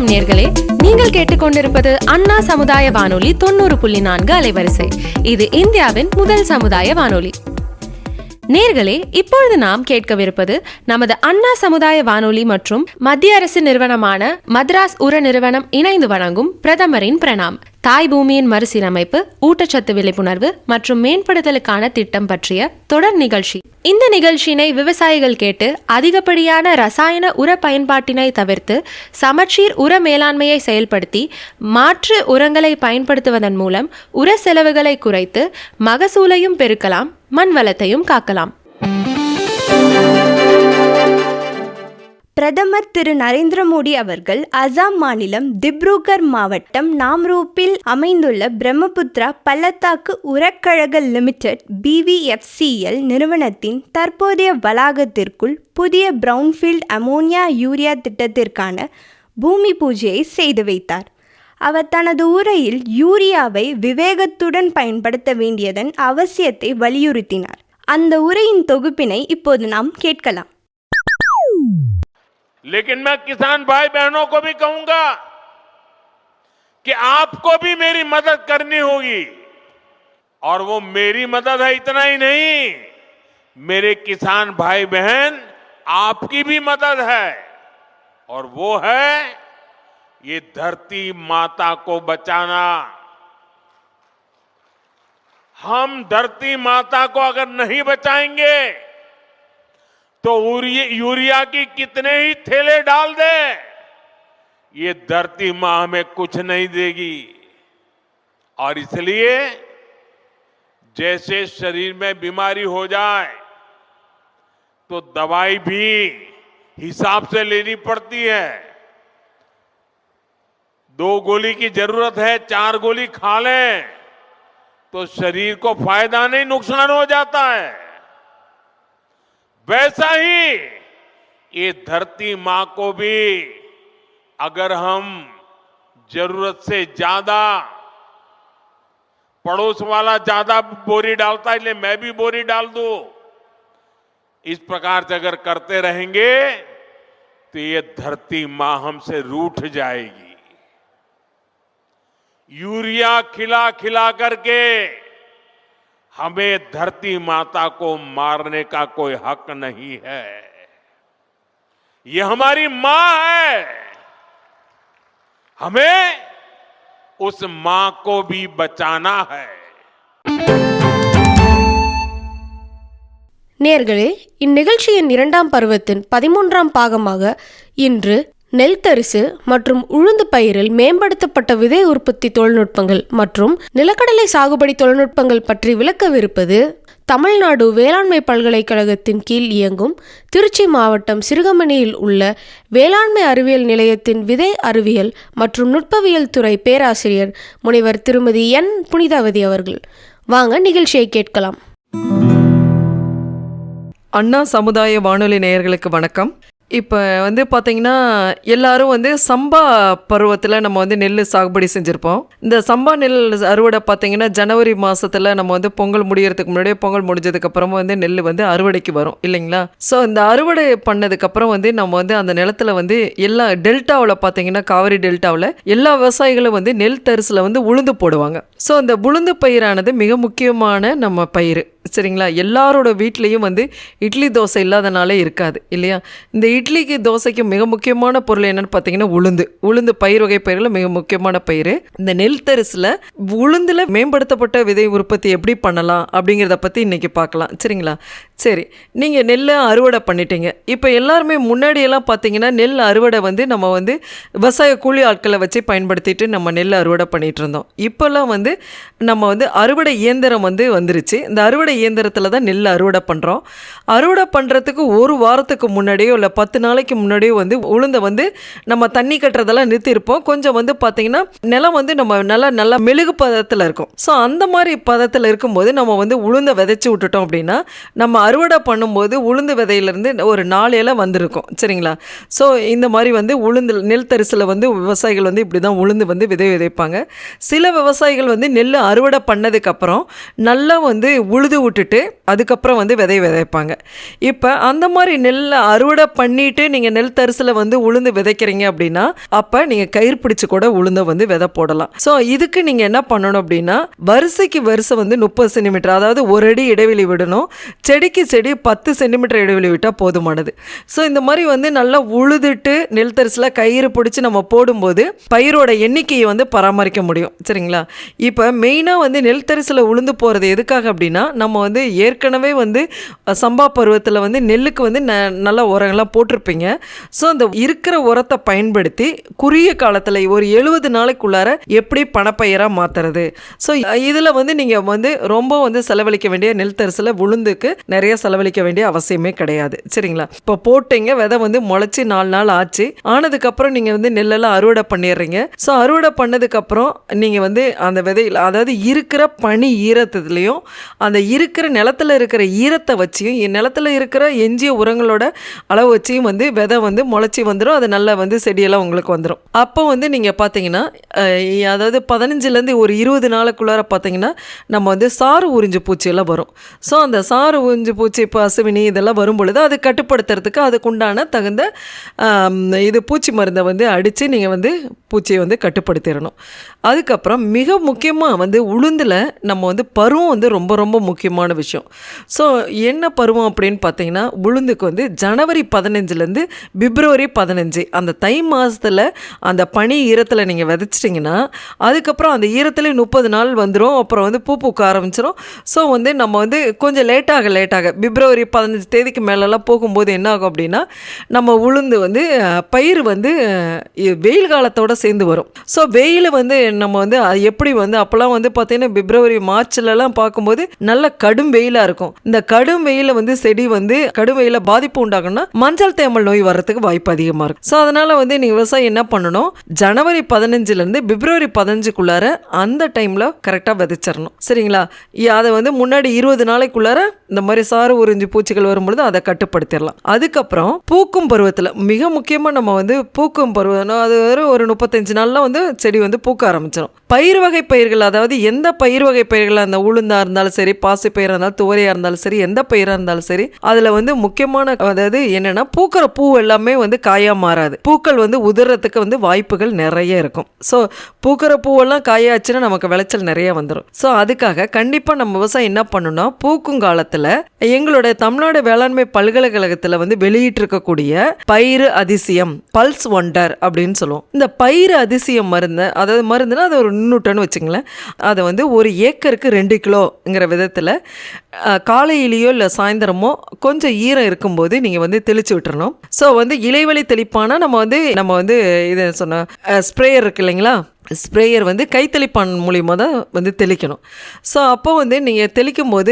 வணக்கம் நேர்களே, நீங்கள் கேட்டுக்கொண்டிருப்பது அண்ணா சமுதாய வானொலி 90.4 அலைவரிசை. இது இந்தியாவின் முதல் சமுதாய வானொலி. நேர்களே, இப்பொழுது நாம் கேட்கவிருப்பது நமது அண்ணா சமுதாய வானொலி மற்றும் மத்திய அரசு நிறுவனமான மദ്രാസ് உர நிறுவனம் இணைந்து வழங்கும் பிரதமரின் பிரணாம், தாய் பூமியின் மறுசீரமைப்பு, ஊட்டச்சத்து விழிப்புணர்வு மற்றும் மேம்படுத்தலுக்கான திட்டம் பற்றிய தொடர் நிகழ்ச்சி. இந்த நிகழ்ச்சியினை விவசாயிகள் கேட்டு அதிகப்படியான ரசாயன உர பயன்பாட்டினை தவிர்த்து சமச்சீர் உர மேலாண்மையை செயல்படுத்தி மாற்று உரங்களை பயன்படுத்துவதன் மூலம் உர செலவுகளை குறைத்து மகசூலையும் பெருக்கலாம், மண் வளத்தையும் காக்கலாம். பிரதமர் திரு நரேந்திர மோடி அவர்கள் அசாம் மாநிலம் திப்ருகர் மாவட்டம் நாம்ரூப்பில் அமைந்துள்ள பிரம்மபுத்திரா பள்ளத்தாக்கு உரக்கழக லிமிடெட் BVFCL நிறுவனத்தின் தற்போதைய வளாகத்திற்குள் புதிய பிரவுன்ஃபீல்ட் அமோனியா யூரியா திட்டத்திற்கான பூமி பூஜையை செய்து வைத்தார். அவர் தனது உரையில் யூரியாவை விவேகத்துடன் பயன்படுத்த வேண்டியதன் அவசியத்தை வலியுறுத்தினார். அந்த உரையின் தொகுப்பினை இப்போது நாம் கேட்கலாம். लेकिन मैं किसान भाई बहनों को भी कहूंगा कि आपको भी मेरी मदद करनी होगी, और वो मेरी मदद है इतना ही नहीं, मेरे किसान भाई बहन आपकी भी मदद है, और वो है ये धरती माता को बचाना. हम धरती माता को अगर नहीं बचाएंगे तो यूरिया की कितने ही थैले डाल दे, ये धरती मां हमें कुछ नहीं देगी. और इसलिए जैसे शरीर में बीमारी हो जाए तो दवाई भी हिसाब से लेनी पड़ती है. 2 गोली की जरूरत है, 4 गोली खा लें तो शरीर को फायदा नहीं, नुकसान हो जाता है. वैसा ही ये धरती मां को भी अगर हम जरूरत से ज्यादा, पड़ोस वाला ज्यादा बोरी डालता है इसलिए मैं भी बोरी डाल दूं, इस प्रकार से अगर करते रहेंगे तो ये धरती मां हमसे रूठ जाएगी. यूरिया खिला खिला करके हमें धरती माता को मारने का कोई हक नहीं है. ये हमारी मां है, हमें उस मां को भी बचाना है. நேர்களே, இந்நிகழ்ச்சியின் 2ஆம் பருவத்தின் 13ஆம் பாகமாக இன்று நெல் தரிசு மற்றும் உளுந்து பயிரில் மேம்படுத்தப்பட்ட விதை உற்பத்தி தொழில்நுட்பங்கள் மற்றும் நிலக்கடலை சாகுபடி தொழில்நுட்பங்கள் பற்றி விளக்கவிருப்பது தமிழ்நாடு வேளாண்மை பல்கலைக்கழகத்தின் கீழ் இயங்கும் திருச்சி மாவட்டம் சிறுகமணியில் உள்ள வேளாண்மை அறிவியல் நிலையத்தின் விதை அறிவியல் மற்றும் நுட்பவியல் துறை பேராசிரியர் முனைவர் திருமதி என் புனிதாவதி அவர்கள். வாங்க நிகழ்ச்சியை கேட்கலாம். அண்ணா சமுதாய வானொலி நேயர்களுக்கு வணக்கம். இப்போ பார்த்தீங்கன்னா எல்லாரும் சம்பா பருவத்தில் நம்ம நெல் சாகுபடி செஞ்சுருப்போம். இந்த சம்பா நெல் அறுவடை பார்த்தீங்கன்னா ஜனவரி மாதத்தில் நம்ம பொங்கல் முடியறதுக்கு முன்னாடியே, பொங்கல் முடிஞ்சதுக்கப்புறமா நெல் அறுவடைக்கு வரும் இல்லைங்களா. ஸோ இந்த அறுவடை பண்ணதுக்கப்புறம் நம்ம அந்த நிலத்தில் எல்லா டெல்டாவில் பார்த்தீங்கன்னா காவிரி டெல்டாவில் எல்லா விவசாயிகளும் நெல் தரிசில் உளுந்து போடுவாங்க. ஸோ அந்த உளுந்து பயிரானது மிக முக்கியமான நம்ம பயிர், சரிங்களா. எல்லாரோட வீட்லேயும் இட்லி தோசை இல்லாதனாலே இருக்காது இல்லையா. இந்த இட்லிக்கு தோசைக்கு மிக முக்கியமான பொருள் என்னன்னு பார்த்தீங்கன்னா உளுந்து பயிர் வகை பயிரில் மிக முக்கியமான பயிர். இந்த நெல் தரிசில் உளுந்தில் மேம்படுத்தப்பட்ட விதை உற்பத்தி எப்படி பண்ணலாம் அப்படிங்கிறத பற்றி இன்றைக்கி பார்க்கலாம், சரிங்களா. சரி, நீங்கள் நெல்லை அறுவடை பண்ணிட்டீங்க. இப்போ எல்லாருமே முன்னாடியெல்லாம் பார்த்தீங்கன்னா நெல் அறுவடை நம்ம விவசாய கூலி ஆட்களை வச்சு பயன்படுத்திட்டு நம்ம நெல் அறுவடை பண்ணிகிட்டு இருந்தோம். இப்போல்லாம் நம்ம அறுவடை இயந்திரம் வந்துருச்சு. இந்த அறுவடை இயந்திரத்தில் தான் நெல் அறுவடை பண்ணுறோம். அறுவடை பண்ணுறதுக்கு ஒரு வாரத்துக்கு முன்னாடியோ இல்லை 10 நாளைக்கு முன்னாடியோ உளுந்தை நம்ம தண்ணி கட்டுறதெல்லாம் நிறுத்தியிருப்போம். கொஞ்சம் பார்த்திங்கன்னா நிலம் நம்ம நல்லா மெழுகு பதத்தில் இருக்கும். ஸோ அந்த மாதிரி பதத்தில் இருக்கும்போது நம்ம உளுந்தை விதைச்சி விட்டுட்டோம் அப்படின்னா நம்ம அறுவடை பண்ணும்போது உளுந்து விதையிலேருந்து ஒரு 4 இலை வந்திருக்கும், சரிங்களா. ஸோ இந்த மாதிரி உளுந்து நெல் தரிசில் விவசாயிகள் இப்படி தான் உளுந்து விதைப்பாங்க. சில விவசாயிகள் நெல் அறுவடை பண்ணதுக்கப்புறம் நல்லா உழுது விட்டுட்டு அதுக்கப்புறம் வந்து விதைப்பாங்க. இப்போ அந்த மாதிரி நெல்லை அறுவடை பண்ணிட்டு நீங்கள் நெல் தரிசில் வந்து உளுந்து விதைக்கிறீங்க அப்படின்னா அப்போ நீங்கள் கயிறு பிடிச்சி கூட உளுந்தை வந்து விதை போடலாம். ஸோ இதுக்கு நீங்கள் என்ன பண்ணணும் அப்படின்னா வரிசைக்கு வரிசை வந்து 30 சென்டிமீட்டர், அதாவது ஒரு அடி இடைவெளி விடணும். செடிக்கு செடி 10 சென்டிமீட்டர் இடைவெளி விட்டால் போதுமானது. ஸோ இந்த மாதிரி வந்து நல்லா உழுதுட்டு நெல் தரிசில் கயிறு பிடிச்சி நம்ம போடும்போது பயிரோட எண்ணிக்கையை வந்து பராமரிக்க முடியும். சரிங்களா? இப்போ மெயினாக வந்து நெல் தரிசில் உளுந்து போகிறது எதுக்காக அப்படின்னா நம்ம வந்து ஏற்கனவே வந்து சம்பா பருவத்தில் வந்து நெல்லுக்கு வந்து நல்ல உரங்கள்லாம் போட்டிருப்பீங்க. ஸோ அந்த இருக்கிற உரத்தை பயன்படுத்தி குறுகிய காலத்தில் ஒரு 70 நாளைக்குள்ளார எப்படி பணப்பயிராக மாற்றுறது. ஸோ இதில் வந்து நீங்கள் வந்து ரொம்ப வந்து செலவழிக்க வேண்டிய நெல் தரிசில் உளுந்துக்கு நிறைய செலவழிக்க வேண்டிய அவசியமே கிடையாது. சரிங்களா? இப்போ போட்டீங்க, விதை வந்து முளைச்சி 4 நாள் ஆச்சு. ஆனதுக்கப்புறம் நீங்கள் வந்து நெல்லெல்லாம் அறுவடை பண்ணிடுறீங்க. ஸோ அறுவடை பண்ணதுக்கப்புறம் நீங்கள் வந்து அந்த விதையில், அதாவது இருக்கிற பனி ஈரத்துலேயும் அந்த இருக்கிற நிலத்தில் இருக்கிற ஈரத்தை வச்சியும் நிலத்தில் இருக்கிற எஞ்சிய உரங்களோட அளவு வச்சியும் வந்து விதை வந்து முளைச்சி வந்துடும். அது நல்லா வந்து செடியெல்லாம் உங்களுக்கு வந்துடும். அப்போ வந்து நீங்கள் பார்த்தீங்கன்னா அதாவது 15லேருந்து ஒரு 20 நாளுக்குள்ளார பார்த்தீங்கன்னா நம்ம வந்து சாறு உறிஞ்சு பூச்சியெல்லாம் வரும். ஸோ அந்த சாறு உறிஞ்சு பூச்சி, இப்போ அசுவினி இதெல்லாம் வரும் பொழுது அது கட்டுப்படுத்துறதுக்கு அதுக்குண்டான தகுந்த இது பூச்சி மருந்தை வந்து அடித்து நீங்கள் வந்து பூச்சியை வந்து கட்டுப்படுத்திடணும். அதுக்கப்புறம் மிக முக்கியமாக வந்து உளுந்தில் நம்ம வந்து பருவம் வந்து ரொம்ப ரொம்ப முக்கியமான விஷயம். ஸோ என்ன பருவம் அப்படின்னு பார்த்தீங்கன்னா உளுந்துக்கு வந்து ஜனவரி 15லேருந்து பிப்ரவரி 15 அந்த தை மாதத்தில் அந்த பனி ஈரத்தில் நீங்கள் விதைச்சிட்டிங்கன்னா அதுக்கப்புறம் அந்த ஈரத்தில் 30 நாள் வந்துடும். அப்புறம் வந்து பூ பூக்க ஆரம்பிச்சிடும். ஸோ வந்து நம்ம வந்து கொஞ்சம் லேட்டாக பிப்ரவரி 15 தேதிக்கு மேலெல்லாம் போகும்போது என்ன ஆகும் அப்படின்னா நம்ம உளுந்து வந்து பயிர் வந்து வெயில் காலத்தோடு சேர்ந்து வரும். ஸோ வெயில் வந்து நம்ம வந்து எப்படி வந்து அப்போல்லாம் வந்து பார்த்தீங்கன்னா பிப்ரவரி மார்ச்லலாம் பார்க்கும்போது நல்ல கடும் வெயிலாக இருக்கும். இந்த கடும் வெயில வந்து செடி வந்து கடும் வெயில பாதிப்பு உண்டாகும்னா மஞ்சள் தேமல் நோய் வர்றதுக்கு வாய்ப்பு அதிகமாக இருக்கும். ஸோ அதனால் வந்து நீங்கள் விவசாயம் என்ன பண்ணணும், ஜனவரி 15லேருந்து பிப்ரவரி 15க்குள்ளார அந்த டைமில் கரெக்டாக விதைச்சிடணும். சரிங்களா? அதை வந்து முன்னாடி 20 நாளைக்குள்ளார இந்த மாதிரி சாறு உறிஞ்சி பூச்சிகள் வரும்பொழுது அதை கட்டுப்படுத்திடலாம். அதுக்கப்புறம் பூக்கும் பருவத்தில் மிக முக்கியமாக நம்ம வந்து பூக்கும் பருவம் அது ஒரு 35 நாளில் வந்து செடி வந்து பூக்க ஆரம்பிச்சிடும். பயிர் வகை பயிர்கள், அதாவது எந்த பயிர் வகை பயிர்கள், அந்த உளுந்தாக இருந்தாலும் சரி, பாசி பயிராக இருந்தாலும், துவரையாக இருந்தாலும் சரி, எந்த பயிராக இருந்தாலும் சரி, அதில் வந்து முக்கியமான அதாவது என்னென்னா பூக்கிற பூ எல்லாமே வந்து காயாக மாறாது. பூக்கள் வந்து உதிர்றதுக்கு வந்து வாய்ப்புகள் நிறைய இருக்கும். ஸோ பூக்கிற பூவெல்லாம் காயாச்சுன்னா நமக்கு விளைச்சல் நிறைய வந்துடும். ஸோ அதுக்காக கண்டிப்பாக நம்ம விவசாயம் என்ன பண்ணணும்னா பூக்கும் காலத்தில் எங்களுடைய தமிழ்நாடு வேளாண்மை பல்கலைக்கழகத்தில் வந்து வெளியிட்டிருக்கக்கூடிய பயிர் அதிசயம் பல்ஸ் ஒண்டர் அப்படின்னு சொல்லுவோம். இந்த பயிர் அதிசயம் மருந்து, அதாவது மருந்துனா அது ஒரு நுண்ணுட்டன்னு வச்சுங்களேன், அதை வந்து ஒரு ஏக்கருக்கு 2 கிலோங்கிற விதத்தில் காலையிலேயோ இல்லை சாயந்தரமோ கொஞ்சம் ஈரம் இருக்கும்போது நீங்கள் வந்து தெளிச்சு விட்டுறணும். ஸோ வந்து இலைவெளி தெளிப்பானா நம்ம வந்து இதை சொன்ன ஸ்ப்ரேயர் இருக்கு இல்லைங்களா, ஸ்ப்ரேயர் வந்து கைத்தெளிப்பான் மூலியமாக தான் வந்து தெளிக்கணும். ஸோ அப்போ வந்து நீங்கள் தெளிக்கும் போது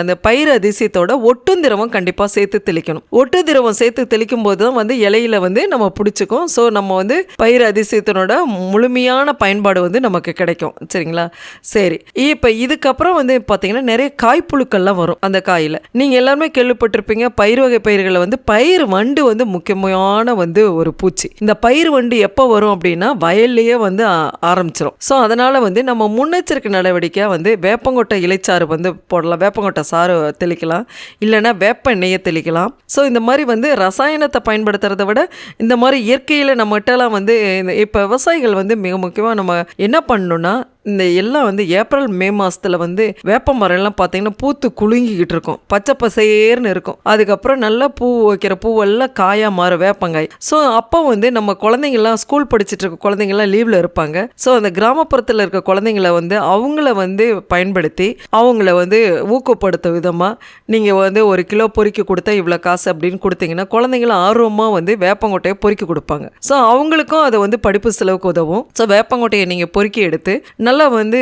அந்த பயிர் அதிசயத்தோட ஒட்டு திரவம் கண்டிப்பாக சேர்த்து தெளிக்கணும். ஒட்டு திரவம் சேர்த்து தெளிக்கும் போது தான் வந்து இலையில வந்து நம்ம பிடிச்சிக்கும். ஸோ நம்ம வந்து பயிர் அதிசயத்தினோட முழுமையான பயன்பாடு வந்து நமக்கு கிடைக்கும். சரிங்களா? சரி, இப்போ இதுக்கப்புறம் வந்து பார்த்தீங்கன்னா நிறைய காய்ப்புழுக்கள்லாம் வரும் அந்த காயில். நீங்கள் எல்லாருமே கேள்விப்பட்டிருப்பீங்க பயிர் வகை பயிர்களை வந்து பயிர் வண்டு வந்து முக்கியமான வந்து ஒரு பூச்சி. இந்த பயிர் வண்டு எப்போ வரும் அப்படின்னா வயல்லையே வந்து ஆரம்பிச்சிடும். ஸோ அதனால் வந்து நம்ம முன்னெச்சரிக்கை நடவடிக்கையாக வந்து வேப்பங்கொட்டை இலைச்சாறு வந்து போடலாம், வேப்பங்கொட்டை சாறு தெளிக்கலாம், இல்லைன்னா வேப்ப எண்ணெயை தெளிக்கலாம். ஸோ இந்த மாதிரி வந்து ரசாயனத்தை பயன்படுத்துறதை விட இந்த மாதிரி இயற்கையில் நம்மகிட்டலாம் வந்து இப்போ விவசாயிகள் வந்து மிக முக்கியமாக நம்ம என்ன பண்ணணும்னா இந்த எல்லாம் வந்து ஏப்ரல் மே மாதத்தில் வந்து வேப்ப மரம்லாம் பார்த்தீங்கன்னா பூத்து குலுங்கிக்கிட்டு இருக்கும், பச்சை பசேர்னு இருக்கும். அதுக்கப்புறம் நல்லா பூ வைக்கிற பூவெல்லாம் காயாக மாறும், வேப்பங்காய். ஸோ அப்போ வந்து நம்ம குழந்தைங்கள்லாம் ஸ்கூல் படிச்சுட்டு இருக்க குழந்தைங்கள்லாம் லீவில் இருப்பாங்க. ஸோ அந்த கிராமப்புறத்தில் இருக்க குழந்தைங்கள வந்து அவங்கள வந்து பயன்படுத்தி அவங்கள வந்து ஊக்கப்படுத்த விதமாக நீங்கள் வந்து 1 கிலோ பொறுக்கி கொடுத்தா இவ்வளோ காசு அப்படின்னு கொடுத்தீங்கன்னா குழந்தைங்களும் ஆர்வமாக வந்து வேப்பங்கொட்டையை பொறுக்கி கொடுப்பாங்க. ஸோ அவங்களுக்கும் அதை வந்து படிப்பு செலவுக்கு உதவும். ஸோ வேப்பங்கொட்டையை நீங்கள் பொறுக்கி எடுத்து நல்லா வந்து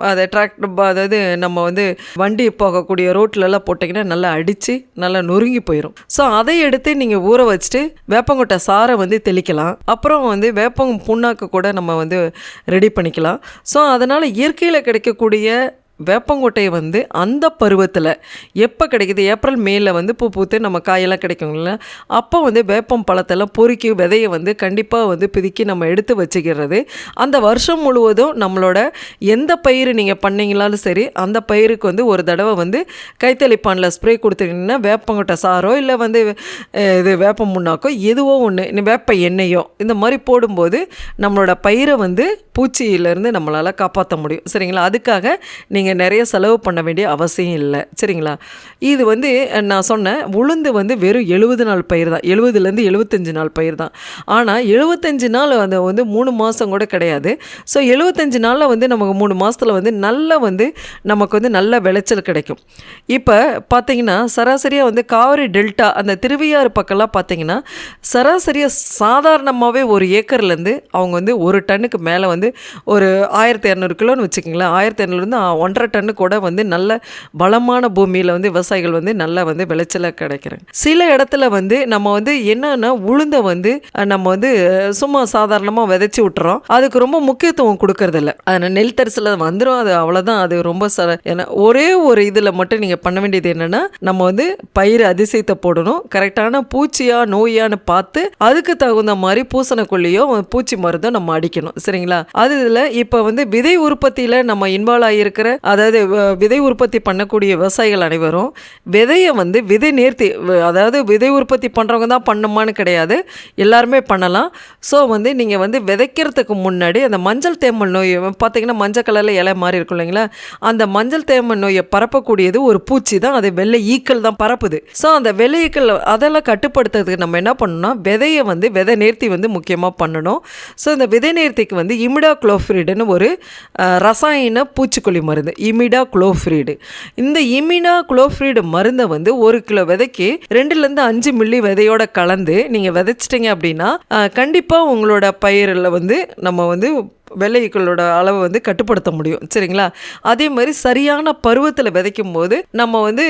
அதை அதாவது நம்ம வந்து வண்டி போகக்கூடிய ரோட்லலாம் போட்டிங்கன்னா நல்லா அடித்து நல்லா நொறுங்கி போயிடும். ஸோ அதை எடுத்து நீங்கள் ஊற வச்சுட்டு வேப்பங்கொட்டை சாரை வந்து தெளிக்கலாம். அப்புறம் வந்து வேப்பம் புண்ணாக்கு கூட நம்ம வந்து ரெடி பண்ணிக்கலாம். ஸோ அதனால் இயற்கையில் கிடைக்கக்கூடிய வேப்பங்கொட்டையை வந்து அந்த பருவத்தில் எப்போ கிடைக்குது, ஏப்ரல் மேல வந்து பூ பூத்து நம்ம காயெல்லாம் கிடைக்குங்கள, அப்போ வந்து வேப்பம் பழத்தெல்லாம் பொறுக்கி விதையை வந்து கண்டிப்பாக வந்து பிதுக்கி நம்ம எடுத்து வச்சுக்கிறது. அந்த வருஷம் முழுவதும் நம்மளோட எந்த பயிர் நீங்கள் பண்ணிங்களாலும் சரி, அந்த பயிருக்கு வந்து ஒரு தடவை வந்து கைத்தளிப்பானில் ஸ்ப்ரே கொடுத்துட்டிங்கன்னா வேப்பங்கொட்டை சாரோ இல்லை வந்து இது வேப்பம் முன்னாக்கோ எதுவோ ஒன்று, வேப்ப எண்ணெயோ இந்த மாதிரி போடும்போது நம்மளோட பயிரை வந்து பூச்சியிலேருந்து நம்மளால் காப்பாற்ற முடியும். சரிங்களா? அதுக்காக நீங்கள் நிறைய செலவு பண்ண வேண்டிய அவசியம் இல்லை. சரிங்களா? இது வந்து நான் சொன்னேன், உளுந்து வந்து வெறும் 70 நாள் பயிர் தான், 70லேருந்து 75 நாள் பயிர் தான். ஆனால் 75 நாள் அந்த வந்து 3 மாதம் கூட கிடையாது. ஸோ 75 நாளில் வந்து நமக்கு 3 மாதத்தில் வந்து நல்ல வந்து நமக்கு வந்து நல்ல விளைச்சல் கிடைக்கும். இப்போ பார்த்தீங்கன்னா சராசரியாக வந்து காவிரி டெல்டா அந்த திருவையாறு பக்கம்லாம் பார்த்தீங்கன்னா சராசரியாக சாதாரணமாகவே ஒரு ஏக்கர்லேருந்து அவங்க வந்து 1 டன்னுக்கு மேலே வந்து ஒரு 1200 கிலோன்னு வச்சுக்கிங்களேன், 1200லேருந்து 1.5 டன்னு கூட வந்து நல்ல வளமான பூமியில் வந்து விவசாயிகள் வந்து நல்லா வந்து விளைச்சலை கிடைக்கிறாங்க. சில இடத்துல வந்து நம்ம வந்து என்னன்னா உளுந்தை வந்து நம்ம வந்து சும்மா சாதாரணமாக விதைச்சி விட்டுறோம், அதுக்கு ரொம்ப முக்கியத்துவம் கொடுக்கறதில்ல. அதனால் நெல் தரிசில் வந்துடும், அது அவ்வளோதான். அது ரொம்ப ஏன்னா ஒரே ஒரு இதில் மட்டும் நீங்கள் பண்ண வேண்டியது என்னென்னா, நம்ம வந்து பயிர் அதிசயத்தை போடணும், கரெக்டான பூச்சியா நோயான்னு பார்த்து அதுக்கு தகுந்த மாதிரி பூசணக்கொல்லியோ பூச்சி மருந்தோ நம்ம அடிக்கணும். சரிங்களா? அது இதில் இப்போ வந்து விதை உற்பத்தியில் நம்ம இன்வால்வ் ஆகியிருக்கிற, அதாவது விதை உற்பத்தி பண்ணக்கூடிய விவசாயிகள் அனைவரும் விதையை வந்து விதை நேர்த்தி, அதாவது விதை உற்பத்தி பண்ணுறவங்க தான் பண்ணுமான்னு கிடையாது, எல்லாருமே பண்ணலாம். ஸோ வந்து நீங்கள் வந்து விதைக்கிறதுக்கு முன்னாடி அந்த மஞ்சள் தேமல் நோய் பார்த்தீங்கன்னா மஞ்சள் கலரில் இலை மாதிரி இருக்கும் இல்லைங்களா, அந்த மஞ்சள் தேமல் நோயை பரப்பக்கூடியது ஒரு பூச்சி தான், அது வெள்ளை ஈக்கள் தான் பரப்புது. ஸோ அந்த வெள்ளை ஈக்கள் அதெல்லாம் கட்டுப்படுத்துறதுக்கு நம்ம என்ன பண்ணணும்னா விதையை வந்து விதை நேர்த்தி வந்து முக்கியமாக பண்ணணும். ஸோ இந்த விதை நேர்த்திக்கு வந்து இமிடாக்ளோஃபிரிடுன்னு ஒரு ரசாயன பூச்சிக்கொல்லி மருந்து, இமிடாக்ளோஃபிரிடு. இந்த இமிடாக்ளோஃபிரிடு மருந்தை வந்து 1 கிலோ விதைக்கு 2லேருந்து 5 மில்லி விதையோட கலந்து நீங்கள் விதைச்சிட்டிங்க அப்படின்னா கண்டிப்பாக உங்களோட பயிரில் வந்து நம்ம வந்து வெள்ளைகளோட அளவை வந்து கட்டுப்படுத்த முடியும். சரிங்களா? அதே மாதிரி சரியான பருவத்தில் விதைக்கும் போது நம்ம வந்து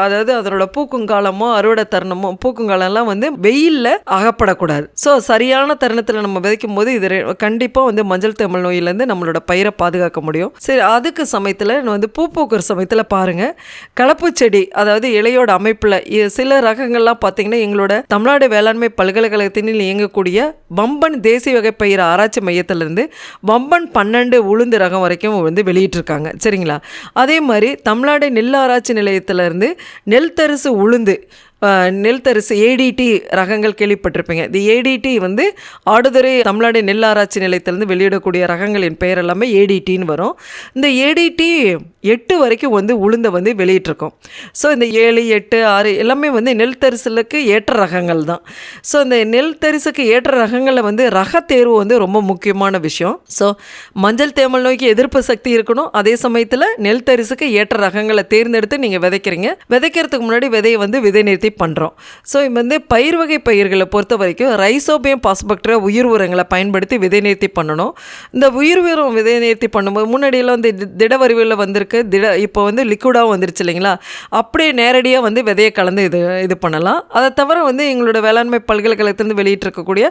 அதாவது அதனோட பூக்குங்காலமோ அறுவடை தருணமோ பூக்குங்காலம்லாம் வந்து வெயிலில் அகப்படக்கூடாது. ஸோ சரியான தருணத்தில் நம்ம விதைக்கும் போது இது கண்டிப்பாக வந்து மஞ்சள் தேமல் நோயிலேருந்து நம்மளோட பயிரை பாதுகாக்க முடியும். சரி, அதுக்கு சமயத்தில் வந்து பூ பூக்கிற சமயத்தில் பாருங்கள், கலப்பு செடி அதாவது இலையோட அமைப்பில் சில ரகங்கள்லாம் பார்த்தீங்கன்னா எங்களோட தமிழ்நாடு வேளாண்மை பல்கலைக்கழகத்தினில் இயங்கக்கூடிய வம்பன் தேசிய வகை பயிர் ஆராய்ச்சி மையத்திலிருந்து வம்பன் 12 உளுந்து ரகம் வரைக்கும் வந்து வெளியிட்டிருக்காங்க. சரிங்களா? அதே மாதிரி தமிழ்நாடு நெல் ஆராய்ச்சி நிலையத்திலேருந்து நெல் தரிசு உளுந்து, நெல் தரிசு ஏடிடி ரகங்கள் கேள்விப்பட்டிருப்பீங்க. இந்த ஏடிடி வந்து ஆடுதுறை தமிழ்நாடு நெல் ஆராய்ச்சி நிலையத்திலேருந்து வெளியிடக்கூடிய ரகங்களின் பெயர் எல்லாமே ஏடிடின்னு வரும். இந்த ஏடிடி 8 வரைக்கும் வந்து உளுந்தை வந்து வெளியிட்டிருக்கோம். ஸோ இந்த 7, 8, 6 எல்லாமே வந்து நெல் தரிசலுக்கு ஏற்ற ரகங்கள் தான். ஸோ இந்த நெல் தரிசுக்கு ஏற்ற ரகங்களில் வந்து ரக தேர்வு வந்து ரொம்ப முக்கியமான விஷயம். ஸோ மஞ்சள் தேமல் நோய்க்கு எதிர்ப்பு சக்தி இருக்கணும், அதே சமயத்தில் நெல் தரிசுக்கு ஏற்ற ரகங்களை தேர்ந்தெடுத்து நீங்கள் விதைக்கிறீங்க. விதைக்கிறதுக்கு முன்னாடி விதையை வந்து விதை நிறுத்தி பண்ணுறோம். ஸோ வந்து பயிர் வகை பயிர்களை பொறுத்த வரைக்கும் ரைசோபியம் பாஸ்பக்டீரியா உயிர் உரங்களை பயன்படுத்தி விதை நேர்த்தி பண்ணணும். இந்த உயிர் உரம் விதை நேர்த்தி பண்ணும்போது முன்னாடியெல்லாம் வந்து திட வடிவில் வந்திருக்கு, இப்போ வந்து லிக்விடாகவும் வந்துருச்சு இல்லைங்களா, அப்படியே நேரடியாக வந்து விதையை கலந்து இது பண்ணலாம். அதை தவிர வந்து எங்களோட வேளாண்மை பல்கலைக்கழகத்திலிருந்து வெளியிட்டிருக்கக்கூடிய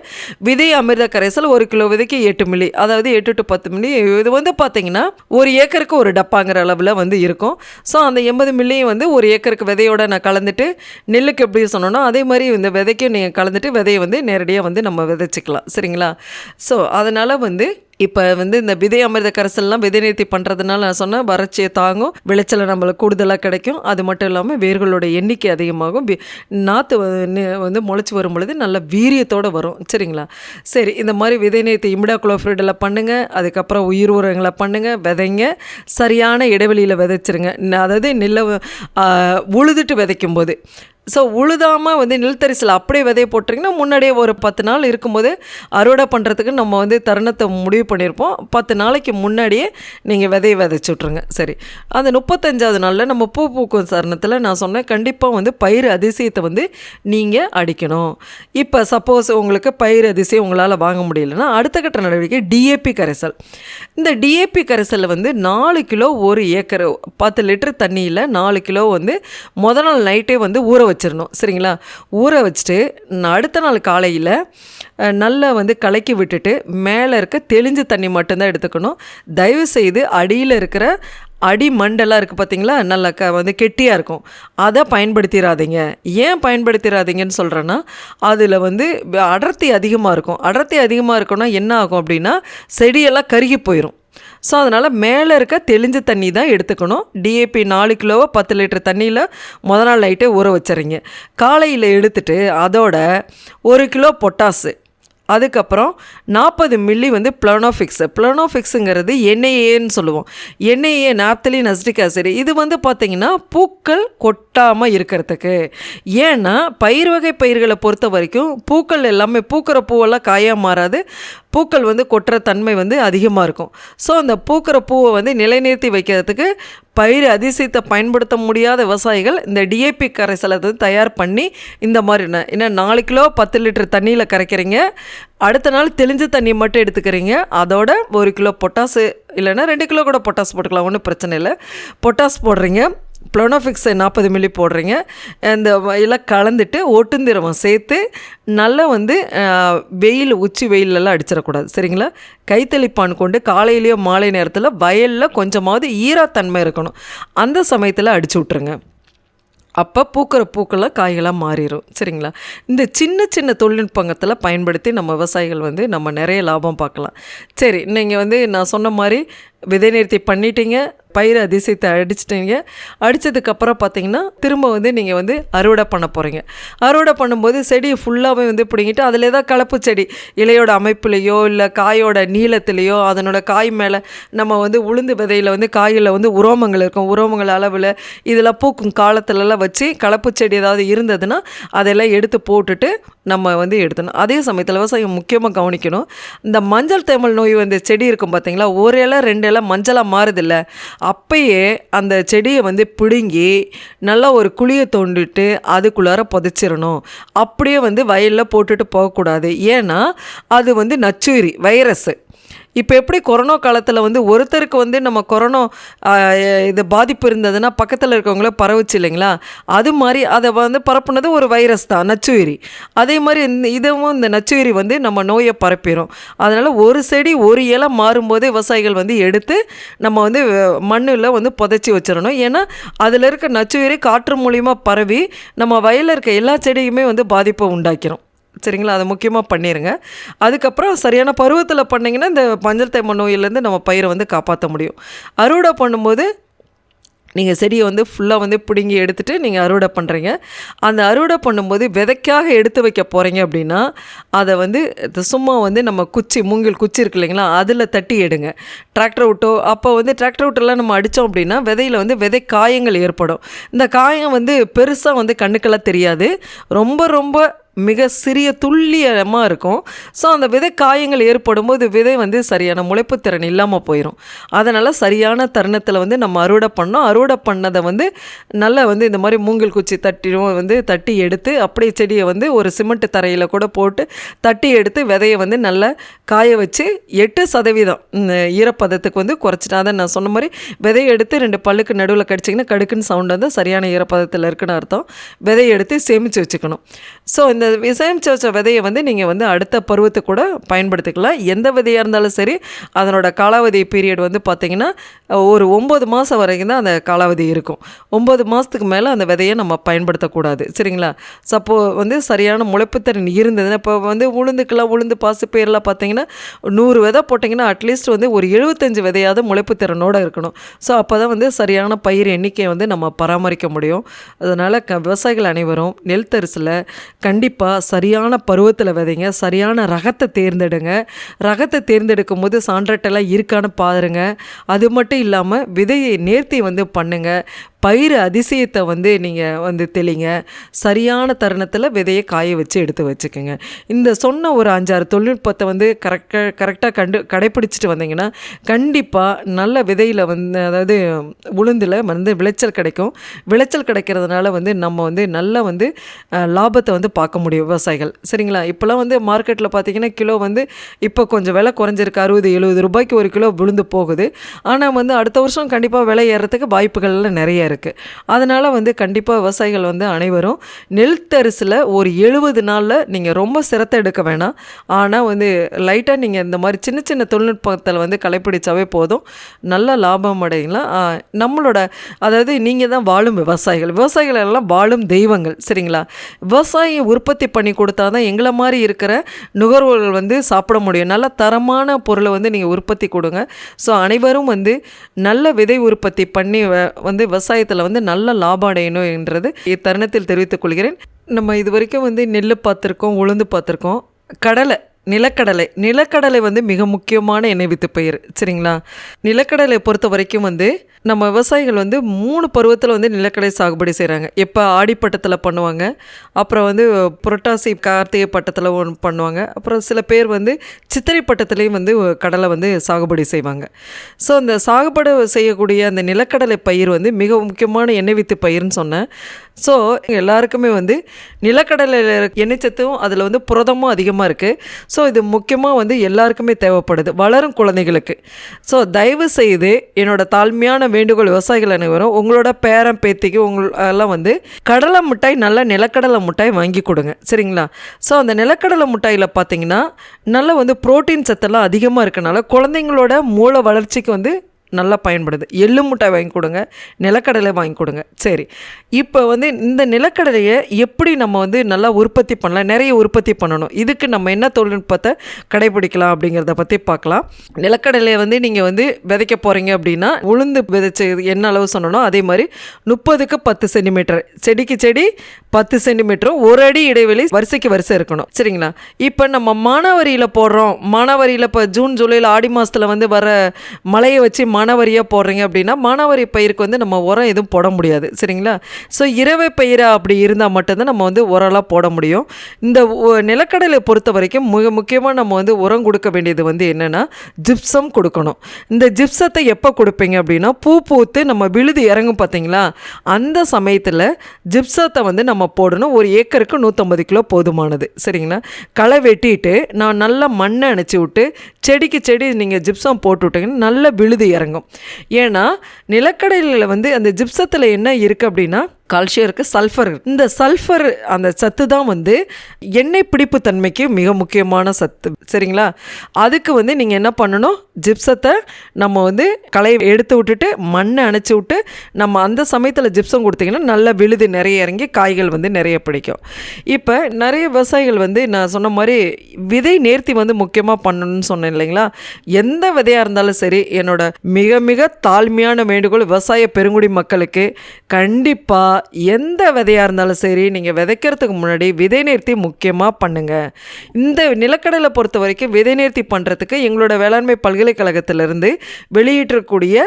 விதை அமிர்த கரைசல் 1 கிலோ விதைக்கு 8 மில்லி, அதாவது 8 to 10 மில்லி. இது வந்து பார்த்தீங்கன்னா 1 ஏக்கருக்கு ஒரு டப்பாங்கிற அளவில் வந்து இருக்கும். ஸோ அந்த 80 மில்லியும் வந்து 1 ஏக்கருக்கு விதையோட நான் கலந்துட்டு நெல்லுக்கு எப்படி சொன்னோன்னா அதே மாதிரி இந்த விதைக்கும் நீங்கள் கலந்துட்டு விதையை வந்து நேரடியாக வந்து நம்ம விதைச்சிக்கலாம். சரிங்களா? ஸோ அதனால் வந்து இப்போ வந்து இந்த விதை அமிர்த கரைசல்லாம் விதை நேர்த்தி பண்ணுறதுனால நான் சொன்னேன் வறட்சியை தாங்கும், விளைச்சலை நம்மளுக்கு கூடுதலாக கிடைக்கும். அது மட்டும் இல்லாமல் வேர்களோட எண்ணிக்கை அதிகமாகும், நாற்று வந்து முளைச்சி வரும் பொழுது நல்ல வீரியத்தோடு வரும். சரிங்களா? சரி, இந்த மாதிரி விதை நேர்த்தி இமிடாக்ளோஃபிரிடில் பண்ணுங்கள், அதுக்கப்புறம் உயிர் உரங்களை பண்ணுங்கள், விதைங்க, சரியான இடைவெளியில் விதைச்சிருங்க. அதாவது நெல்லை உழுதுட்டு விதைக்கும் போது. ஸோ உழுதாமல் வந்து நெல் தரிசில் அப்படியே விதையை போட்டிங்கன்னா முன்னாடியே ஒரு 10 நாள் இருக்கும்போது அறுவடை பண்ணுறதுக்கு நம்ம வந்து தருணத்தை முடிவு பண்ணியிருப்போம். 10 நாளைக்கு முன்னாடியே நீங்கள் விதையை விதைச்சி விட்ருங்க. சரி, அந்த 35வது நாளில் நம்ம பூ பூக்கும் தருணத்தில் நான் சொன்னேன் கண்டிப்பாக வந்து பயிர் அதிசயத்தை வந்து நீங்கள் அடிக்கணும். இப்போ சப்போஸ் உங்களுக்கு பயிர் அதிசயம் உங்களால் வாங்க முடியலன்னா அடுத்த கட்ட நடவடிக்கை டிஏபி கரைசல். இந்த டிஏபி கரைசலில் வந்து 4 கிலோ 1 ஏக்கர் 10 லிட்டர் தண்ணியில் 4 கிலோ வந்து முதல் நாள் நைட்டே வந்து ஊற வச்சிடணும். சரிங்களா? ஊற வச்சுட்டு அடுத்த நாள் காலையில் நல்லா வந்து கலக்கி விட்டுட்டு மேலே இருக்க தெளிஞ்ச தண்ணி மட்டும்தான் எடுத்துக்கணும். தயவுசெய்து அடியில் இருக்கிற அடி மண்டெல்லாம் இருக்குது பார்த்தீங்களா, நல்லா வந்து கெட்டியாக இருக்கும். அதை பயன்படுத்திடாதீங்க. ஏன் பயன்படுத்திடாதீங்கன்னு சொல்கிறேன்னா, அதில் வந்து அடர்த்தி அதிகமாக இருக்கும். அடர்த்தி அதிகமாக இருக்குன்னா என்ன ஆகும் அப்படின்னா, செடியெல்லாம் கருகி போயிடும். ஸோ அதனால் மேலே இருக்க தெளிஞ்ச தண்ணி தான் எடுத்துக்கணும். டிஏபி 4 கிலோவை 10 லிட்டர் தண்ணியில் முதல் நாள் நைட்டே ஊற வச்சுறீங்க. காலையில் எடுத்துட்டு அதோட 1 கிலோ பொட்டாசு, அதுக்கப்புறம் 40 மில்லி வந்து ப்ளனோஃபிக்ஸு. ப்ளனோஃபிக்ஸுங்கிறது என்ஐஏன்னு சொல்லுவோம். NIA naphthalene acetic acid. இது வந்து பார்த்திங்கன்னா பூக்கள் கொட்டாமல் இருக்கிறதுக்கு. ஏன்னா பயிர் வகை பயிர்களை பொறுத்த வரைக்கும் பூக்கள் எல்லாமே பூக்கிற பூவெல்லாம் காயாக மாறாது. பூக்கள் வந்து கொட்டுற தன்மை வந்து அதிகமாக இருக்கும். ஸோ அந்த பூக்கிற பூவை வந்து நிலைநிறுத்தி வைக்கிறதுக்கு பயிர் அதிசயத்தை பயன்படுத்த முடியாத விவசாயிகள் இந்த டிஏபி கரைசலை வந்து தயார் பண்ணி இந்த மாதிரி இன்னும் 4 கிலோ 10 லிட்டர் தண்ணியில் கரைக்கிறீங்க. அடுத்த நாள் தெளிஞ்ச தண்ணி மட்டும் எடுத்துக்கிறீங்க. அதோட 1 கிலோ பொட்டாசு, இல்லைன்னா 2 கிலோ கூட பொட்டாஸ் போட்டுக்கலாம், ஒன்றும் பிரச்சனை இல்லை. பொட்டாஸ் போடுறீங்க, ப்ளனோஃபிக்ஸை 40 மில்லி போடுறீங்க. இந்த எல்லாம் கலந்துட்டு ஒட்டுந்திரவம் சேர்த்து நல்லா வந்து வெயில், உச்சி வெயிலெல்லாம் அடிச்சிடக்கூடாது, சரிங்களா? கைத்தெளிப்பான் கொண்டு காலையிலேயோ மாலை நேரத்தில் வயலில் கொஞ்சமாவது ஈரத்தன்மை இருக்கணும், அந்த சமயத்தில் அடிச்சு விட்ருங்க. அப்போ பூக்கிற பூக்கெல்லாம் காய்களாக மாறிடும், சரிங்களா? இந்த சின்ன சின்ன தொழில்நுட்பங்கத்தில் பயன்படுத்தி நம்ம விவசாயிகள் வந்து நம்ம நிறைய லாபம் பார்க்கலாம். சரி, நீங்கள் வந்து நான் சொன்ன மாதிரி விதை நிறுத்தி பண்ணிட்டீங்க, பயிர் அதிசயத்தை அடிச்சிட்டிங்க. அடித்ததுக்கப்புறம் பார்த்தீங்கன்னா திரும்ப வந்து நீங்கள் வந்து அறுவடை பண்ண போகிறீங்க. அறுவடை பண்ணும்போது செடியை ஃபுல்லாகவே வந்து பிடிங்கிட்டு அதில் ஏதாவது கலப்பு செடி இலையோட அமைப்புலேயோ இல்லை காயோட நீளத்துலேயோ அதனோட காய் மேலே நம்ம வந்து உளுந்து விதையில் வந்து காயில் வந்து உரோமங்கள் இருக்கும், உரோமங்கள் அளவில் இதெல்லாம் பூக்கும் காலத்துலலாம் வச்சு கலப்பு செடி ஏதாவது இருந்ததுன்னா அதெல்லாம் எடுத்து போட்டுட்டு நம்ம வந்து எடுத்தணும். அதே சமயத்தில் விவசாயம் முக்கியமாக கவனிக்கணும், இந்த மஞ்சள் தேமல் நோய் வந்து செடி இருக்கும் பார்த்தீங்களா, ஒரு இலை 2 இலை மஞ்சளாக மாறுதில்ல, அப்பயே அந்த செடியை வந்து பிடுங்கி நல்லா ஒரு குழியை தோண்டிட்டு அதுக்குள்ளார புதைச்சிடணும். அப்படியே வந்து வயலில் போட்டுட்டு போகக்கூடாது. ஏன்னா அது வந்து நச்சுயிரி, வைரஸ்ஸு. இப்போ எப்படி கொரோனா காலத்தில் வந்து ஒருத்தருக்கு வந்து நம்ம கொரோனா இது பாதிப்பு இருந்ததுன்னா பக்கத்தில் இருக்கவங்கள பரவுச்சு இல்லைங்களா, அது மாதிரி அதை வந்து பரப்புனது ஒரு வைரஸ் தான், நச்சுயிரி. அதே மாதிரி இதுவும் இந்த நச்சுயிரி வந்து நம்ம நோயை பரப்பிடும். அதனால் ஒரு செடி ஒரு இலை மாறும்போதே விவசாயிகள் வந்து எடுத்து நம்ம வந்து மண்ணில் வந்து புதைச்சி வச்சிடணும். ஏன்னா அதில் இருக்க நச்சுயிரி காற்று மூலிமா பரவி நம்ம வயலில் இருக்க எல்லா செடியுமே வந்து பாதிப்பை உண்டாக்கிறோம், சரிங்களா? அதை முக்கியமாக பண்ணிடுங்க. அதுக்கப்புறம் சரியான பருவத்தில் பண்ணிங்கன்னா இந்த மஞ்சள் தேமல் நோயிலேருந்து நம்ம பயிரை வந்து காப்பாற்ற முடியும். அறுவடை பண்ணும்போது நீங்கள் செடியை வந்து ஃபுல்லாக வந்து பிடுங்கி எடுத்துகிட்டு நீங்கள் அறுவடை பண்ணுறீங்க. அந்த அறுவடை பண்ணும்போது விதைக்காக எடுத்து வைக்க போகிறீங்க அப்படின்னா அதை வந்து சும்மா வந்து நம்ம குச்சி, மூங்கில் குச்சி இருக்கு இல்லைங்களா, அதில் தட்டி எடுங்க. டிராக்டர் விட்டோ, அப்போ வந்து டிராக்டர் விட்டெல்லாம் நம்ம அடித்தோம் அப்படின்னா விதையில் வந்து விதை காயங்கள் ஏற்படும். இந்த காயம் வந்து பெருசாக வந்து கண்ணுக்கெல்லாம் தெரியாது, ரொம்ப ரொம்ப மிக சிறிய துல்லியமாக இருக்கும். ஸோ அந்த விதை காயங்கள் ஏற்படும் போது விதை வந்து சரியான முளைப்பு திறன் இல்லாமல் போயிடும். அதனால் சரியான தருணத்தில் வந்து நம்ம அறுவடை பண்ணோம். அறுவடை பண்ணதை வந்து நல்லா வந்து இந்த மாதிரி மூங்கில் குச்சி தட்டி எடுத்து அப்படியே செடியை வந்து ஒரு சிமெண்ட் தரையில் கூட போட்டு தட்டி எடுத்து விதையை வந்து நல்லா காய வச்சு 8% ஈரப்பதத்துக்கு வந்து குறைச்சிட்டேன். அதை நான் சொன்ன மாதிரி விதையை எடுத்து 2 பல்லுக்கு நடுவில் கடிச்சிங்கன்னா கடுக்குன்னு சவுண்ட் வந்து சரியான ஈரப்பதத்தில் இருக்குன்னு அர்த்தம். விதையை எடுத்து சேமித்து வச்சுக்கணும். ஸோ இந்த சேமித்து வச்ச விதையை வந்து நீங்கள் வந்து அடுத்த பருவத்துக்கு கூட பயன்படுத்திக்கலாம். எந்த விதையாக இருந்தாலும் சரி, அதனோட காலாவதி பீரியட் வந்து பார்த்திங்கன்னா ஒரு 9 மாதம் வரைக்கும் தான் அந்த காலாவதி இருக்கும். 9 மாதத்துக்கு மேலே அந்த விதையை நம்ம பயன்படுத்தக்கூடாது, சரிங்களா? சப்போ வந்து சரியான முளைப்புத்திறன் இருந்ததுன்னா, இப்போ வந்து உளுந்து பாசிப்பயிரெலாம் பார்த்திங்கன்னா 100 விதை போட்டிங்கன்னா அட்லீஸ்ட் வந்து ஒரு 75 விதையாவது முளைப்புத்திறனோடு இருக்கணும். ஸோ அப்போ தான் வந்து சரியான பயிர் எண்ணிக்கையை வந்து நம்ம பராமரிக்க முடியும். அதனால் விவசாயிகள் அனைவரும் நெல் தரிசில் கண்டிப்பாக சரியான பருவத்தில் விதைங்க, சரியான ரகத்தை தேர்ந்தெடுங்க. ரகத்தை தேர்ந்தெடுக்கும் போது சான்றட்டெல்லாம் இருக்கான்னு பாருங்க. அது மட்டும் இல்லாமல் விதையை நேர்த்தி வந்து பண்ணுங்கள். பயிர் அதிசயத்தை வந்து நீங்கள் வந்து தெளிங்க. சரியான தருணத்தில் விதையை காய வச்சு எடுத்து வச்சுக்கோங்க. இந்த சொன்ன ஒரு 5-6 தொழில்நுட்பத்தை வந்து கரெக்டாக கடைப்பிடிச்சிட்டு வந்தீங்கன்னா கண்டிப்பாக நல்ல விதையில் வந்து, அதாவது உளுந்தில் வந்து விளைச்சல் கிடைக்கும். விளைச்சல் கிடைக்கிறதுனால வந்து நம்ம வந்து நல்ல வந்து லாபத்தை வந்து பார்க்க முடியும் விவசாயிகள், சரிங்களா? இப்போலாம் வந்து மார்க்கெட்டில் பார்த்திங்கன்னா கிலோ வந்து இப்போ கொஞ்சம் விலை குறைஞ்சிருக்கு, 60-70 ரூபாய்க்கு ஒரு கிலோ விழுந்து போகுது. ஆனால் வந்து அடுத்த வருஷம் கண்டிப்பாக விலை ஏறத்துக்கு வாய்ப்புகள்லாம் நிறைய இருக்குது. அதனால் வந்து கண்டிப்பாக விவசாயிகள் வந்து அனைவரும் நெல் தரிசில் ஒரு 70 நாளில் நீங்கள் ரொம்ப சிரத்தை எடுக்க வேணாம். ஆனால் வந்து லைட்டாக நீங்கள் இந்த மாதிரி சின்ன சின்ன தொழில்நுட்பத்தில் வந்து கடைப்பிடிச்சாவே போதும், நல்ல லாபம் அடையலாம். நம்மளோட அதாவது நீங்கள் தான் வாழும் விவசாயிகள் எல்லாம் வாழும் தெய்வங்கள், சரிங்களா? விவசாயம் உற்பத்தி பண்ணி கொடுத்தா தான் எங்களை மாதிரி இருக்கிற நுகர்வோர்கள் வந்து சாப்பிட முடியும். நல்ல தரமான பொருளை வந்து நீங்கள் உற்பத்தி கொடுங்க. ஸோ அனைவரும் வந்து நல்ல விதை உற்பத்தி பண்ணி வந்து விவசாயத்தில் வந்து நல்ல லாபம் அடையணும் என்றது இத்தருணத்தில் தெரிவித்துக் கொள்கிறேன். நம்ம இது வரைக்கும் வந்து நெல் பார்த்துருக்கோம், உளுந்து பார்த்துருக்கோம், நிலக்கடலை வந்து மிக முக்கியமான எண்ணெய் வித்து பயிர், சரிங்களா? நிலக்கடலை பொறுத்த வரைக்கும் வந்து நம்ம விவசாயிகள் வந்து 3 பருவத்தில் வந்து நிலக்கடலை சாகுபடி செய்கிறாங்க. இப்போ ஆடிப்பட்டத்தில் பண்ணுவாங்க, அப்புறம் வந்து புரட்டாசி கார்த்திகை பட்டத்தில் ஒன்று பண்ணுவாங்க, அப்புறம் சில பேர் வந்து சித்திரை பட்டத்துலேயும் வந்து கடலை வந்து சாகுபடி செய்வாங்க. ஸோ அந்த சாகுபடி செய்யக்கூடிய அந்த நிலக்கடலை பயிர் வந்து மிக முக்கியமான எண்ணெய் வித்து பயிர்னு சொன்னேன். ஸோ எல்லாருக்குமே வந்து நிலக்கடலையில் எண்ணெய் சத்தும் அதில் வந்து புரதமும் அதிகமாக இருக்குது. ஸோ இது முக்கியமாக வந்து எல்லாருக்குமே தேவைப்படுது, வளரும் குழந்தைகளுக்கு. ஸோ தயவு செய்து என்னோட தாழ்மையான வேண்டுகோள் விவசாயிகள் அனைவரும் உங்களோட பேரன் பேத்திக்கு எல்லாம் வந்து கடலை மிட்டாய், நல்ல நிலக்கடலை மிட்டாய் வாங்கி கொடுங்க, சரிங்களா? ஸோ அந்த நிலக்கடலை மிட்டாயில் பார்த்தீங்கன்னா நல்ல வந்து புரோட்டீன் சத்தெல்லாம் அதிகமாக இருக்கனால குழந்தைங்களோட மூளை வளர்ச்சிக்கு வந்து நல்லா பயன்படுது. எள்ளு மிட்டாய் வாங்கி கொடுங்க, நிலக்கடலை வாங்கி கொடுங்க. சரி, இப்போ வந்து இந்த நிலக்கடலையை எப்படி நம்ம வந்து நல்லா உற்பத்தி பண்ணலாம், நிறைய உற்பத்தி பண்ணணும், இதுக்கு நம்ம என்ன தொழில்நுட்பத்தை கடைபிடிக்கலாம் அப்படிங்கிறத பற்றி பார்க்கலாம். நிலக்கடலையை வந்து நீங்கள் வந்து விதைக்க போகிறீங்க அப்படின்னா உளுந்து விதைச்ச என்ன அளவு சொன்னனோ அதே மாதிரி 30க்கு 10 சென்டிமீட்டர், செடிக்கு செடி 10 சென்டிமீட்டரும் 1 அடி இடைவெளி வரிசைக்கு வரிசை இருக்கணும், சரிங்களா? இப்போ நம்ம மானாவரியில் போடுறோம், மானாவரியில் இப்போ ஜூன் ஜூலையில் ஆடி மாதத்தில் வந்து வர மழையை வச்சு மானாவரியாக போடுறீங்க அப்படின்னா மானாவரி பயிருக்கு வந்து நம்ம உரம் எதுவும் போட முடியாது, சரிங்களா? ஸோ இரவை பயிராக அப்படி இருந்தால் மட்டும்தான் நம்ம வந்து உரம்லாம் போட முடியும். இந்த நிலக்கடலை பொறுத்த வரைக்கும் மிக முக்கியமாக நம்ம வந்து உரம் கொடுக்க வேண்டியது வந்து என்னென்னா ஜிப்சம் கொடுக்கணும். இந்த ஜிப்சத்தை எப்போ கொடுப்பீங்க அப்படின்னா பூ பூத்து நம்ம விழுது இறங்கும் பார்த்தீங்களா, அந்த சமயத்தில் ஜிப்சத்தை வந்து நம்ம போடணும். ஒரு ஏக்கருக்கு 150 கிலோ போதுமானது, சரிங்களா? களை வெட்டிட்டு நான் நல்லா மண்ணை அணைச்சி விட்டு செடிக்கு செடி நீங்கள் ஜிப்சம் போட்டு விட்டீங்கன்னா நல்ல விழுது இறங்கும். ஏன்னா நிலக்கடலையில் வந்து அந்த ஜிப்சத்தில் என்ன இருக்குது அப்படின்னா கால்சியம் இருக்குது, சல்ஃபர் இருக்குது. இந்த சல்ஃபர் அந்த சத்து தான் வந்து எண்ணெய் பிடிப்பு தன்மைக்கு மிக முக்கியமான சத்து, சரிங்களா? அதுக்கு வந்து நீங்கள் என்ன பண்ணணும், ஜிப்சத்தை நம்ம வந்து களை எடுத்து விட்டுட்டு மண்ணை அணைச்சி விட்டு நம்ம அந்த சமயத்தில் ஜிப்சம் கொடுத்தீங்கன்னா நல்ல விழுது நிறைய இறங்கி காய்கள் வந்து நிறைய பிடிக்கும். இப்போ நிறைய விவசாயிகள் வந்து நான் சொன்ன மாதிரி விதை நேர்த்தி வந்து முக்கியமாக பண்ணணும்னு சொன்னேன் இல்லைங்களா? எந்த விதையாக இருந்தாலும் சரி, என்னோட மிக மிக தாழ்மையான வேண்டுகோள் விவசாய பெருங்குடி மக்களுக்கு, கண்டிப்பாக எந்த விதையாக இருந்தாலும் சரி நீங்கள் விதைக்கிறதுக்கு முன்னாடி விதை நேர்த்தி முக்கியமாக பண்ணுங்கள். இந்த நிலக்கடலை பொறுத்த வரைக்கும் விதை நேர்த்தி பண்ணுறதுக்கு எங்களோட வேளாண்மை பல்கலைக்கழகத்திலிருந்து வெளியிட்டிருக்கக்கூடிய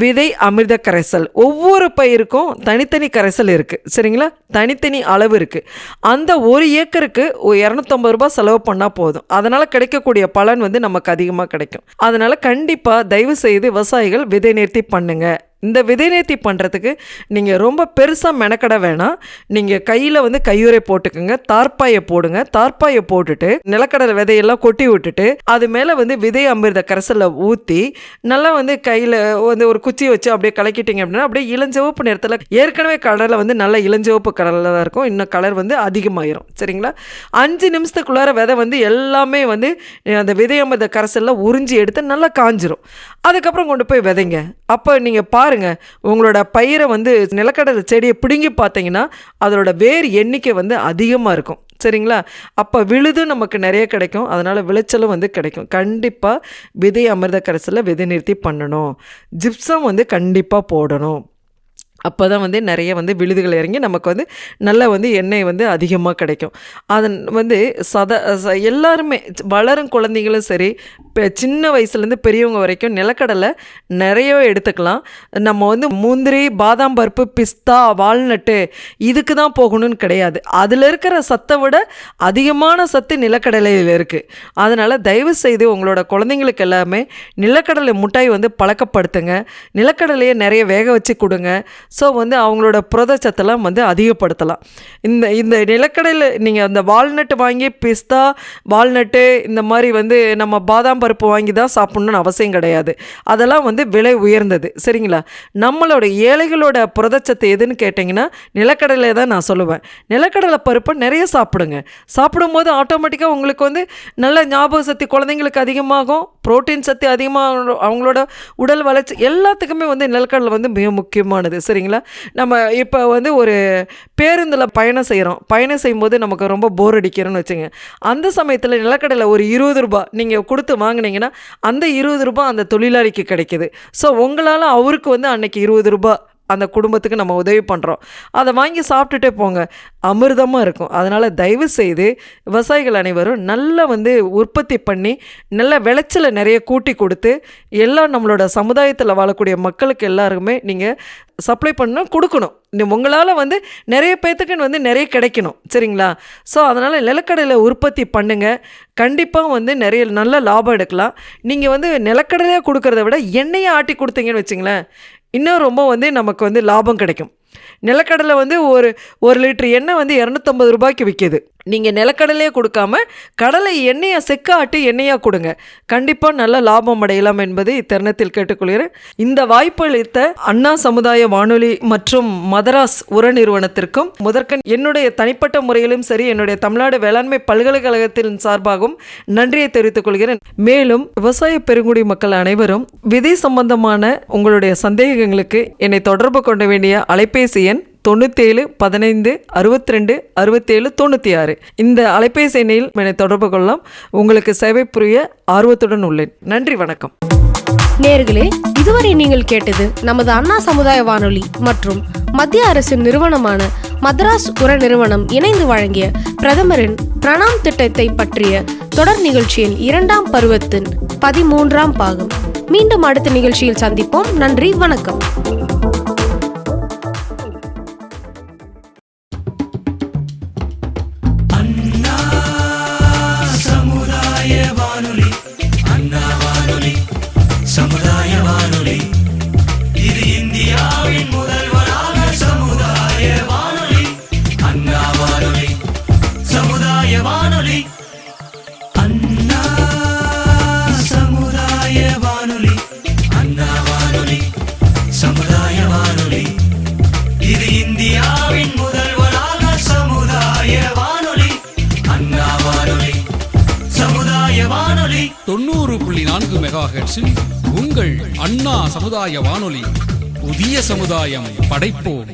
விதை அமிர்த கரைசல், ஒவ்வொரு பயிருக்கும் தனித்தனி கரைசல் இருக்குது, சரிங்களா? தனித்தனி அளவு இருக்குது. அந்த ஒரு ஏக்கருக்கு 250 ரூபாய் செலவு பண்ணால் போதும். அதனால் கிடைக்கக்கூடிய பலன் வந்து நமக்கு அதிகமாக கிடைக்கும். அதனால் கண்டிப்பாக தயவு செய்து விவசாயிகள் விதை நேர்த்தி பண்ணுங்கள். இந்த விதை நேர்த்தி பண்ணுறதுக்கு நீங்கள் ரொம்ப பெருசாக மெனக்கட வேணாம். நீங்கள் கையில் வந்து கையுறை போட்டுக்கோங்க, தார்ப்பாயை போடுங்க. தார்ப்பாயை போட்டுட்டு நிலக்கடலை விதையெல்லாம் கொட்டி விட்டுட்டு அது மேலே வந்து விதை அமிர்த கரைசலில் ஊற்றி நல்லா வந்து கையில் வந்து ஒரு குச்சியை வச்சு அப்படியே கலக்கிட்டீங்க அப்படின்னா அப்படியே இளஞ்சிவப்பு நேரத்தில், ஏற்கனவே கடலை வந்து நல்ல இளஞ்சிவப்பு கலரில் தான் இருக்கும், இன்னும் கலர் வந்து அதிகமாயிரும், சரிங்களா? 5 நிமிஷத்துக்குள்ளார விதை வந்து எல்லாமே வந்து அந்த விதை அமிர்த கரைசலில் உறிஞ்சி எடுத்து நல்லா காஞ்சிரும். அதுக்கப்புறம் கொண்டு போய் விதைங்க. அப்போ நீங்கள் பாருங்கள், உங்களோட பயிரை வந்து நிலக்கடலை செடியை பிடுங்கி பார்த்தீங்கன்னா அதோட வேர் எண்ணிக்கை வந்து அதிகமாக இருக்கும், சரிங்களா? அப்போ விழுது நமக்கு நிறைய கிடைக்கும், அதனால் விளைச்சலும் வந்து கிடைக்கும். கண்டிப்பாக விதை அமிர்த கரைசலில் விதை நிறுத்தி பண்ணணும். ஜிப்சம் வந்து கண்டிப்பாக போடணும். அப்போ தான் வந்து நிறைய வந்து விழுதுகள் இறங்கி நமக்கு வந்து நல்ல வந்து எண்ணெய் வந்து அதிகமாக கிடைக்கும். அதன் வந்து எல்லாருமே வளரும் குழந்தைங்களும் சரி, சின்ன வயசுலேருந்து பெரியவங்க வரைக்கும் நிலக்கடலை நிறையவே எடுத்துக்கலாம். நம்ம வந்து முந்திரி, பாதாம் பருப்பு, பிஸ்தா, வால்நட்டு இதுக்கு தான் போகணும்னு கிடையாது. அதில் இருக்கிற சத்தை விட அதிகமான சத்து நிலக்கடலையில் இருக்குது. அதனால் தயவு செய்து உங்களோட குழந்தைங்களுக்கு எல்லாமே நிலக்கடலை மிட்டாய் வந்து பழக்கப்படுத்துங்க. நிலக்கடலையை நிறைய வேக வச்சு கொடுங்க. ஸோ வந்து அவங்களோட புரதச்சத்தெல்லாம் வந்து அதிகப்படுத்தலாம். இந்த இந்த நிலக்கடலை நீங்கள் அந்த வால்நட்டு வாங்கி பிஸ்தா வால்நட்டு இந்த மாதிரி வந்து நம்ம பாதாம் பருப்பு வாங்கி தான் சாப்பிட்ணுன்னு அவசியம் கிடையாது. அதெல்லாம் வந்து விலை உயர்ந்தது. சரிங்களா? நம்மளோட ஏழைகளோட புரதச்சத்து எதுன்னு கேட்டிங்கன்னா நிலக்கடலை தான் நான் சொல்லுவேன். நிலக்கடலை பருப்பை நிறைய சாப்பிடுங்க. சாப்பிடும்போது ஆட்டோமேட்டிக்காக உங்களுக்கு வந்து நல்ல ஞாபக சக்தி குழந்தைங்களுக்கு அதிகமாகும், புரோட்டீன் சக்தி அதிகமாக, அவங்களோட உடல் வளர்ச்சி எல்லாத்துக்குமே வந்து நிலக்கடலை வந்து மிக முக்கியமானது. சரிங்களா? நம்ம இப்போ வந்து ஒரு பேருந்தில் பயணம் செய்யும்போது நமக்கு ரொம்ப போர் அடிக்கிறோன்னு வச்சுங்க. அந்த சமயத்தில் நிலக்கடலை ஒரு 20 ரூபாய் நீங்கள் கொடுத்து வாங்கினீங்கன்னா அந்த 20 ரூபாய் அந்த தொழிலாளிக்கு கிடைக்கிது. ஸோ உங்களால் அவருக்கு வந்து அன்னைக்கு 20 ரூபாய் அந்த குடும்பத்துக்கு நம்ம உதவி பண்ணுறோம். அதை வாங்கி சாப்பிட்டுட்டே போங்க, அமிர்தமாக இருக்கும். அதனால் தயவு செய்து விவசாயிகள் அனைவரும் நல்லா வந்து உற்பத்தி பண்ணி நல்ல விளைச்சலை நிறைய கூட்டி கொடுத்து எல்லாம் நம்மளோட சமுதாயத்தில் வாழக்கூடிய மக்களுக்கு எல்லாருக்குமே நீங்கள் சப்ளை பண்ணணும், கொடுக்கணும். உங்களால் வந்து நிறைய பேர்த்துக்கு வந்து நிறைய கிடைக்கணும். சரிங்களா? ஸோ அதனால் நிலக்கடலை உற்பத்தி பண்ணுங்கள். கண்டிப்பாக வந்து நிறைய நல்ல லாபம் எடுக்கலாம். நீங்கள் வந்து நிலக்கடலையாக கொடுக்கறத விட எண்ணெயை ஆட்டி கொடுத்தீங்கன்னு வச்சுங்களேன், இன்னும் ரொம்ப வந்து நமக்கு வந்து லாபம் கிடைக்கும். நிலக்கடலை வந்து ஒரு லிட்டர் எண்ணெய் வந்து 250 ரூபாய்க்கு விற்கிது. நீங்கள் நிலக்கடலையே கொடுக்காம கடலை எண்ணெயை செக்க ஆட்டி எண்ணெயாக கொடுங்க. கண்டிப்பாக நல்ல லாபம் அடையலாம் என்பது இத்தருணத்தில் கேட்டுக்கொள்கிறேன். இந்த வாய்ப்பு அளித்த அண்ணா சமுதாய வானொலி மற்றும் மதராஸ் உர நிறுவனத்திற்கும் முதற்கண் என்னுடைய தனிப்பட்ட முறையிலும் சரி, என்னுடைய தமிழ்நாடு வேளாண்மை பல்கலைக்கழகத்தின் சார்பாகவும் நன்றியை தெரிவித்துக் கொள்கிறேன். மேலும் விவசாய பெருங்குடி மக்கள் அனைவரும் விதை சம்பந்தமான உங்களுடைய சந்தேகங்களுக்கு என்னை தொடர்பு கொள்ள வேண்டிய அலைபேசி எண் 97 15 62 67 96. இந்த அலைபேசி எண்ணில் என்னை தொடர்பு கொள்ளலாம். உங்களுக்கு சேவை புரிய ஆர்வத்துடன் உள்ளேன். நன்றி, வணக்கம். நேயர்களே, இதுவரை நீங்கள் கேட்டது நமது அண்ணா சமுதாய வானொலி மற்றும் மத்திய அரசின் நிறுவனமான மதராஸ் உர நிறுவனம் இணைந்து வழங்கிய பிரதமரின் பிரணாம் திட்டத்தை பற்றிய தொடர் நிகழ்ச்சியின் 2ஆம் பருவத்தின் 13ஆம் பாகம். மீண்டும் அடுத்த நிகழ்ச்சியில் சந்திப்போம். நன்றி, வணக்கம். சமுதாய வானொலி இது இந்தியாவின் முதல்வரான சமுதாய வானொலி. அண்ணா வானொலி சமுதாய வானொலி. அண்ணா சமுதாய வானொலி. அண்ணா வானொலி சமுதாய வானொலி இது இந்தியாவின் முதல்வரான சமுதாய வானொலி. அண்ணா வானொலி சமுதாய வானொலி. 90.4 மெகாஹெர்ட்ஸில் உங்கள் அண்ணா சமுதாய வானொலி. புதிய சமுதாயம் படைப்போம்.